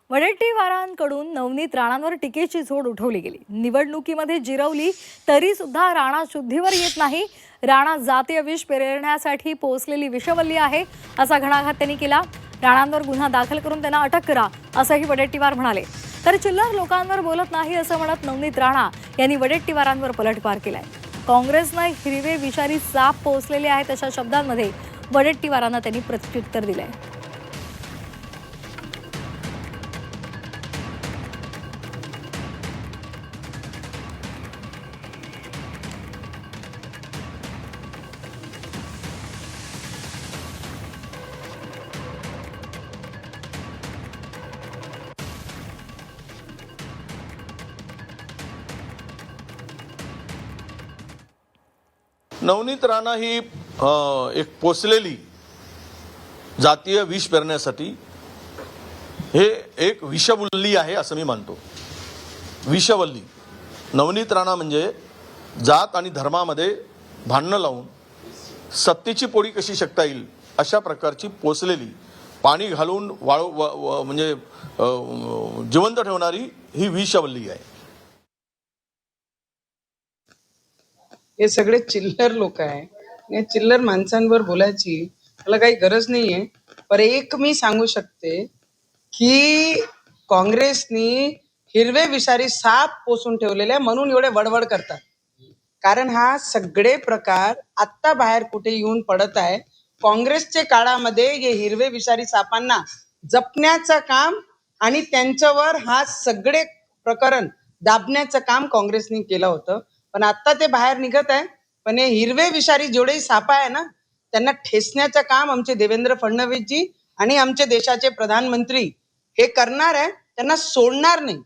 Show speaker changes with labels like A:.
A: वडेट्टीवारांकडून नवनीत राणांवर टीकेची झोड उठवली गेली। निवडणुकीमध्ये जिरवली तरी सुद्धा राणा शुद्धीवर येत नाही। राणा जातीय विष पेरण्यासाठी पोसलेली विषवल्ली आहे असा घणाघात त्यांनी केला। राणांवर गुन्हा दाखल करून त्यांना अटक करा असंही वडेट्टीवार म्हणाले। तर चिल्लर लोकांवर बोलत नाही असं म्हणत नवनीत राणा यांनी वडेट्टीवारांवर पलटवार केलाय। काँग्रेसने हिरवे विषारी साप पोसलेले आहेत अशा शब्दांमध्ये वडेट्टीवारांना त्यांनी प्रत्युत्तर दिलंय।
B: नवनीत राणा ही एक पोसलेली जातीय विष पेरण्यासाठी हे एक विषवल्ली आहे असं मी मानतो। विषवल्ली नवनीत राणा म्हणजे जात आणि धर्मामध्ये भांडणं लावून सत्तेची पोळी कशी शकता येईल अशा प्रकारची पोसलेली पाणी घालून म्हणजे जिवंत ठेवणारी ही विषवल्ली आहे।
C: हे सगळे चिल्लर लोक आहे। या चिल्लर माणसांवर बोलायची मला काही गरज नाहीये। पर एक मी सांगू शकते की काँग्रेसनी हिरवे विषारी साप पोसून ठेवलेले म्हणून एवढे वडवड करतात। कारण हा सगळे प्रकार आत्ता बाहेर कुठे येऊन पडत आहे। काँग्रेसच्या काळामध्ये हे हिरवे विषारी सापांना जपण्याचं काम आणि त्यांच्यावर हा सगळे प्रकरण दाबण्याचं काम काँग्रेसने केलं होतं। पण आता ते बाहेर निघत आहे। पण हे हिरवे विषारी जेवढे साप आहे ना त्यांना ठेचण्याचं काम आमचे देवेंद्र फडणवीस जी आणि आमचे देशाचे प्रधानमंत्री हे करणार आहे। त्यांना सोडणार नाही।